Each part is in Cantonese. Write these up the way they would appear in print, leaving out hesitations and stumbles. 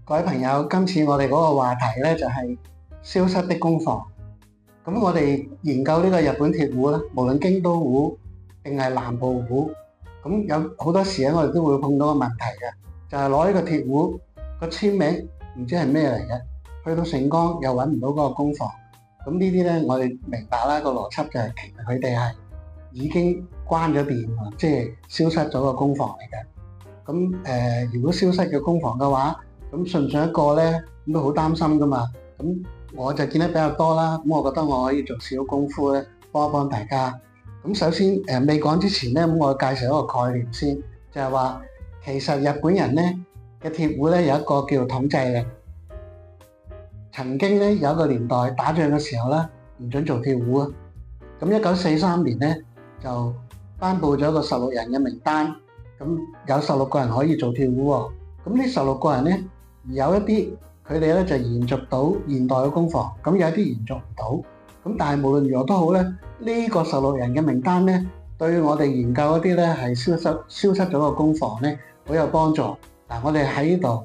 各位朋友，今次我哋嗰個話題咧就係消失的工房。咁我哋研究呢個日本鐵壺咧，無論京都壺定係南部壺，咁有好多時咧，我哋都會碰到個問題嘅，就係攞呢個鐵壺個簽名唔知係咩嚟嘅，去到盛岡又揾唔到嗰個工房。咁呢啲咧，我哋明白啦，個邏輯就係其實佢哋係已經關咗電啊，即係消失咗個工房嚟嘅。咁如果消失嘅工房嘅話，咁信唔信一個咧，咁都好擔心噶嘛。咁我就見得比較多啦。咁我覺得我可以做少少功夫咧，幫一幫大家。咁首先未講之前咧，咁我介紹一個概念先，就係話其實日本人咧嘅鐵壺咧有一個叫做統制嘅。曾經咧有一個年代打仗嘅時候咧，唔准做鐵壺啊。咁1943年咧就頒布咗個16人嘅名單，咁有16個人可以做鐵壺喎。咁呢16個人咧，有一啲佢哋咧就延續到現代嘅工房，咁有啲延續唔到。咁但係無論如何都好咧，呢個16人嘅名單咧，對我哋研究嗰啲咧係消失咗個工房咧，好有幫助。嗱，我哋喺呢度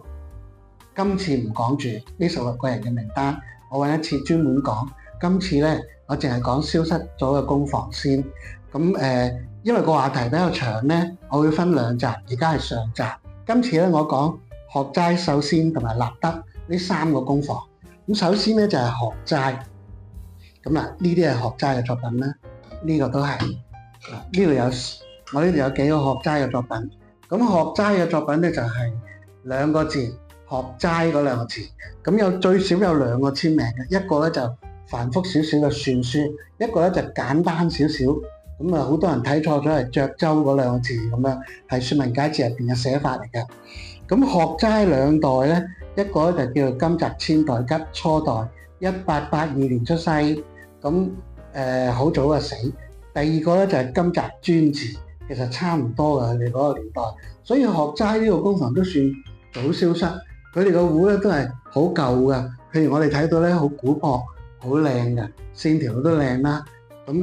今次唔講住呢16個人嘅名單，我揾一次專門講。今次咧，我淨係講消失咗嘅工房先。咁因為個話題比較長咧，我會分兩集，而家係上集。今次咧，我講學齋、秀仙同埋立德呢3個工房。咁首先咧就係學齋。咁嗱，呢啲係學齋嘅作品啦，呢個都係。呢度有我呢度有幾個學齋嘅作品。咁學齋嘅作品咧就係2個字，學齋嗰2個字。咁最少有2個簽名嘅，一個咧就繁複少少嘅篆書，一個咧就簡單少少。咁好多人睇錯咗係涿州嗰2個字咁樣，係《說文解字》入邊嘅寫法嚟嘅。咁學齋2代咧，一個咧就叫做金澤千代吉初代，1882年出世，咁好早就死。第2個咧就係金澤尊治，其實差唔多嘅佢哋嗰個年代，所以學齋呢個工房都算早消失。佢哋個壺咧都係好舊嘅，譬如我哋睇到咧好古樸、好靚嘅，線條都靚啦。咁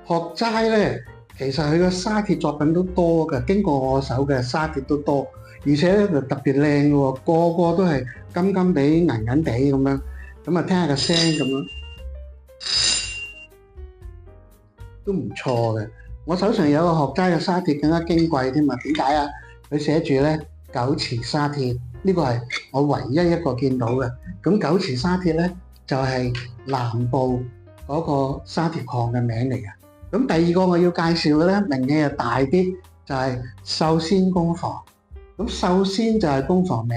學齋咧，其實佢個沙鐵作品都多嘅，經過我手嘅沙鐵都多，而且咧就特別靚嘅喎，個個都係金金地、銀銀地咁樣。咁啊，聽下個聲咁樣，都唔錯嘅。我手上有個學齋嘅沙鐵更加矜貴添啊！點解啊？佢寫住咧九池沙鐵，呢個係我唯一一個見到嘅。咁九池沙鐵咧就係南部嗰個沙鐵礦嘅名嚟嘅。咁第2個我要介紹嘅咧，名氣就大啲，就係秀仙工房。咁秀仙就係工房名，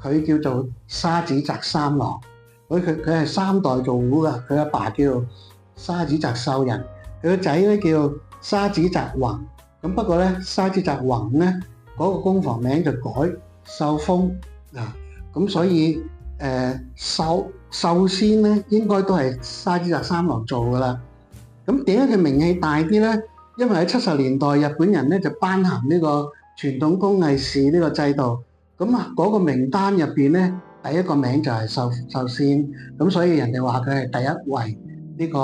佢叫做沙子澤三郎。佢係3代做壺噶，佢阿爸叫沙子澤秀人，佢個仔咧叫沙子澤宏。咁不過咧，沙子澤宏咧嗰個工房名就改秀豐啊。咁所以秀仙咧應該都係沙子澤三郎做噶啦。咁點解佢名氣大啲咧？因為喺70年代，日本人咧就頒行呢個傳統工藝士呢個制度。咁啊，嗰個名單入邊咧，第1個名就係秀仙。咁所以人哋話佢係第1位呢個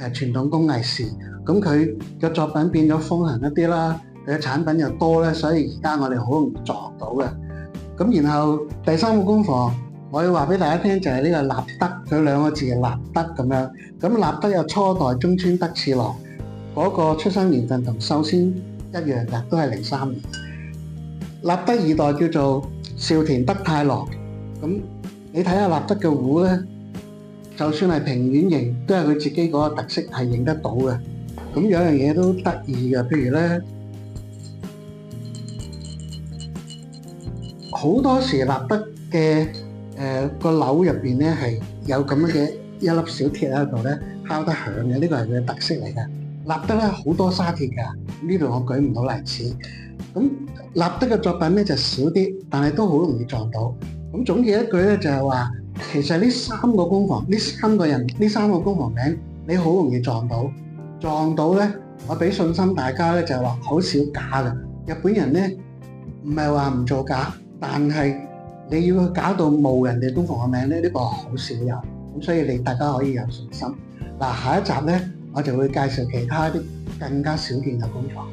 傳統工藝士。咁佢嘅作品變咗風行一啲啦，佢嘅產品又多咧，所以而家我哋好容易撞到嘅。咁然後第3個工房，我要話俾大家聽就係呢個立德，佢2個字係立德咁樣。咁立德有初代中村德次郎，嗰個出生年份同秀仙一樣嘅，都係03年。立德2代叫做少田德太郎。咁你睇下立德嘅壺咧，就算係平面型，都係佢自己嗰個特色係認得到嘅。咁有樣嘢都得意嘅，譬如咧，好多時立德嘅個鈕入邊咧係有咁樣嘅一粒小鐵喺度咧，敲得響嘅，呢個係佢嘅特色嚟嘅。立德咧好多沙鐵㗎，呢度我舉唔到例子。咁立德嘅作品咧就少啲，但係都好容易撞到。咁總結一句咧就係話，其實呢3個工房，呢3個人，呢3個工房名，你好容易撞到。撞到咧，我俾信心大家咧就係話好少假嘅。日本人咧唔係話唔做假，但係你要假到冒人哋工房嘅名咧，呢個好少有。咁所以大家可以有信心。嗱，下一集咧我就會介紹其他啲更加少見嘅工房。